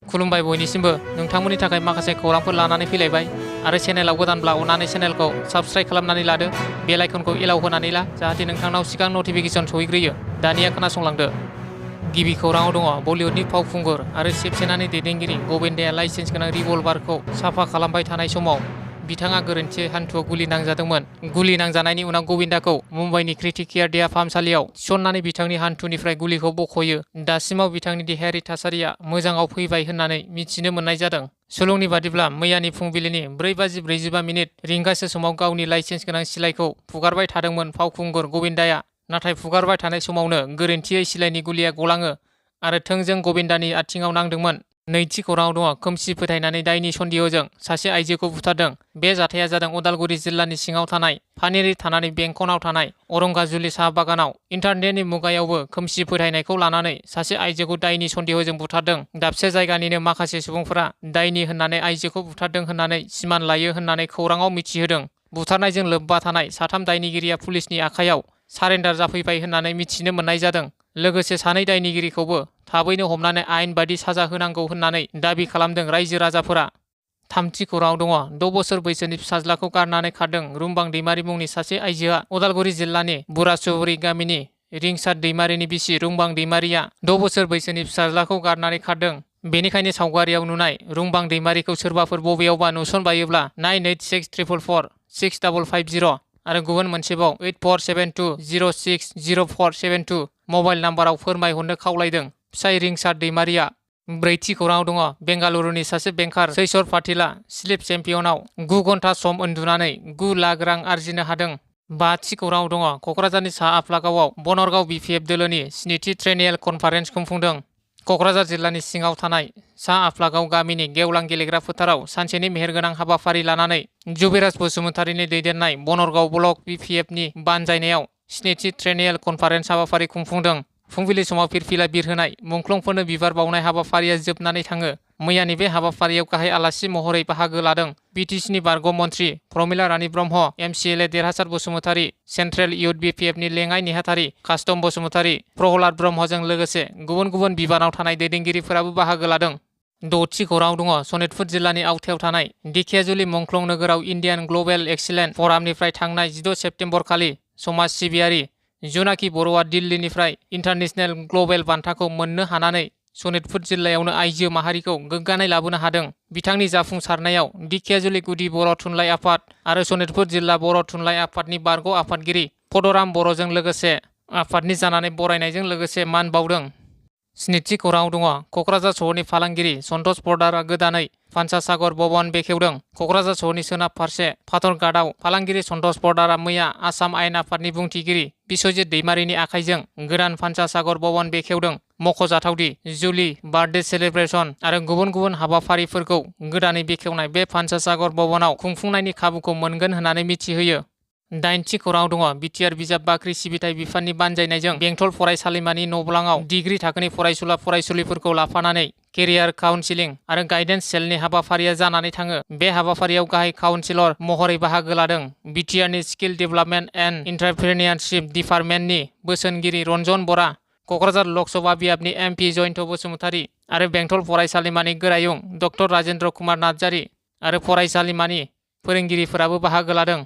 खुलुमबाय बयनिसिमबो नोंथांमोननि थाखाय माखासे खौरांफोर लानानै फैलायबाय आरो चेनेलाव गोदानब्ला अननानै चेनेलखौ साबस्क्राइब खालामनानै लादो बेल आइकनखौ एलाव होनानै ला जाहाथे नोंथांनाव सिगां नटिफिकेसन सहैग्रोयो। दानिया खोनासंलांदो। गिबि खौराङाव दङ बलिउडनि फावखुंगुर आरो शिबसेनानि दैदेनगिरि गविंदाया लाइसेन्स गोनां रिभल्भारखौ साफा खालामबाय थानाय समाव बिथाङा गोरोन्थियै हान्थुआव गुलि नांजादोंमोन। गुलि नांजानायनि उनाव गविंदाखौ मुम्बाइनि क्रिटिक केयार देहा फाहामसालियाव थिसननानै बिथांनि हान्थुनिफ्राय गुलिखौ बख'यो। दासिमाव बिथांनि देहायारि थासारिया मोजाङाव फैबाय होननानै मिथिनो मोननाय जादों। सुलुंनि बादिब्ला मैयानि फुंबिलिनि 4:45 रिंगासो समाव गावनि लाइसेन्स गोनां सिलाइखौ फुगारबाय थादोंमोन फावखुंगुर गविंदाया। नाथाय फुगारबाय थानाय समावनो गोरोन्थियै सिलाइनि गुलिया गलाङो आरो थोंजों गविंदानि आथिङाव नांदोंमोन। नैथि खौराङाव दङ खोमसि फोथायनानै दायनि सन्देहजों सासे आइजोखौ बुथारदों। बे जाथाया जादों उदालगुरि जिल्लानि सिङाव थानाय पानेरि थानानि बेंखनाव थानाय औरंगाजुलि साहा बागानाव। इन्टारनेटनि मुगायावबो खोमसि फोथायनायखौ लानानै सासे आइजोखौ दायनि सन्देहजों बुथारदों। दाबसे जायगानिनो माखासे सुबुंफोरा दायनि होननानै आइजोखौ बुथारदों होननानै सिमान लायो होननानै खौराङाव मिथिहोदों। बुथारनायजों लोब्बा थानाय 3 दायनिगिरिया पुलिसनि आखायाव सारेन्डार जाफैबाय होननानै मिथिनो मोननाय जादों। लोगोसे 2 दायनिगिरिखौबो थाबैनो हमनानै आयेन बादि साजा होनांगौ होननानै दाबि खालामदों रायजो राजाफोरा। थामथि खौराङाव दङ 6 बोसोर बैसोनि फिसाज्लाखौ गारनानै खारदों रुंबां दैमारि मुंनि सासे आइजोआ। उदालगुरि जिल्लानि बुरासुबुरि गामिनि रिंसार दैमारिनि बिसि रुंबां दैमारिया 6 बोसोर बैसोनि फिसाज्लाखौ गारनानै खारदों। बेनिखायनो सावगारियाव नुनाय रुंबां दैमारिखौ सोरबाफोर बबेयावबा नुसनबायोब्ला 9864446550 आरो गुबुन मोनसेबाव 8472060472 मबाइल नाम्बाराव फोरमायहरनो खावलायदों फिसाय रिंसार दैमारिया। ब्रैथि खौराङाव दङ बेंगालुरुनि सासे बेंकार सैसर पाटिला स्लिप चेम्पियनाव 9 घन्टा सम उन्दुनानै 9 लाख रां आरजिनो हादों। बाथि खौराङाव दङ क'क्राझारनि साहा आफलागावआव बनरगाव बिपिएफ दोलोनि 7थि ट्रेनियेल कनफारेन्स खुंफुंदों। क'क्राझार जिल्लानि सिङाव थानाय साहा आफलागाव गामिनि गेवलां गेलेग्रा फोथाराव सानसेनि मेहेरगोनां हाबाफारि लानानै जुबिराज बसुमतारीनि दैदेननाय बनरगाव ब्लक बिपिएफनि बानजायनायाव 7थि ट्रेनियेल कनफारेन्स हाबाफारि खुंफुंदों। फुंबिलि समाव फिरफिला बिरहोनाय मुंख्लंफोरनो बिबार बावनाय हाबाफारिया जोबनानै थाङो। मैयानि बे हाबाफारियाव गाहाय आलासि महरै बाहागो लादों बिटिसिनि बारग' मन्त्रि प्रमिला रानी ब्रह्म, एमसिएलए देरहासार बसुमतारी, सेन्ट्रेल इउथ बिपिएफनि लेङाइ नेहाथारि कास्टम बसुमतारी, प्रहलाद ब्रह्मजों लोगोसे गुबुन गुबुन बिबानाव थानाय दैदेनगिरिफोराबो बाहागो लादों। 6थि खौराङाव दङ सनितपुर जिल्लानि आवथायाव थानाय दिखियाजुलि मुंख्लं नोगोराव इन्डियान ग्लबेल एक्सिलेन्स फरामनिफ्राय थांनाय 16 सेप्तेम्बर खालि समाज सिबियारि जुनाखि बर'आ दिल्लीनिफ्राय इन्टारनेशनेल ग्लबेल बान्थाखौ मोननो हानानै सनितपुर जिल्लायावनो आइजो माहारिखौ गोग्गानाय लाबोनो हादों। बिथांनि जाफुंसारनायाव दिखियाजुलि गुदि बर' थुनलाइ आफाद आरो सनितपुर जिल्ला बर' थुनलाइ आफादनि बारग' आफादगिरि पदराम बर'जों लोगोसे आफादनि जानानै बरायनायजों लोगोसे मान बावदों। 7थि खौराङाव दङ क'क्राझार सहरनि फालांगिरि सन्तोष बरदारआ गोदानै पान्सासागर भवन बेखेवदों। क'क्राझार सहरनि सोनाब फारसे फाथरघाटआव फालांगिरि सन्तोष बरदारआ मैया आसाम आयेन आफादनि बुंथिगिरि बिश्वजित दैमारिनि आखाइजों गोदान पान्सासागर भवन बेखेवदों। मख'जाथावदि जुलि, बार्थडे सेलेब्रेसन आरो गुबुन गुबुन हाबाफारिफोरखौ गोदानै बेखेवनाय बे पान्सासागर भवनाव खुंफुंनायनि खाबुखौ मोनगोन होननानै मिथिहोयो। 8थि खौराङाव दङ बिटिआर बिजाब बाख्रि सिबिथाय बिफाननि बानजायनायजों बेंटल फरायसालिमानि न'ब्लाङाव डिग्री थाखोनि फरायसुला फरायसुलिफोरखौ लाफानानै केरियार काउन्सिलिं आरो गाइडेन्स सेलनि हाबाफारिया जानानै थाङो। बे हाबाफारियाव गाहाय काउन्सिलर महरै बाहागो लादों बिटिआरनि स्किल डेभेलपमेन्ट एन्ड एन्टारप्रेनियरशिप डिपार्टमेन्टनि बोसोनगिरि रन्जन बरा, क'क्राझार लकसभा बियाबनि एमपि जयन्त बसुमतारी आरो बेंटल फरायसालिमानि गोरायुं डक्टर राजेन्द्र कुमार नार्जारी आरो फरायसालिमानि फोरोंगिरिफोराबो बाहागो लादों।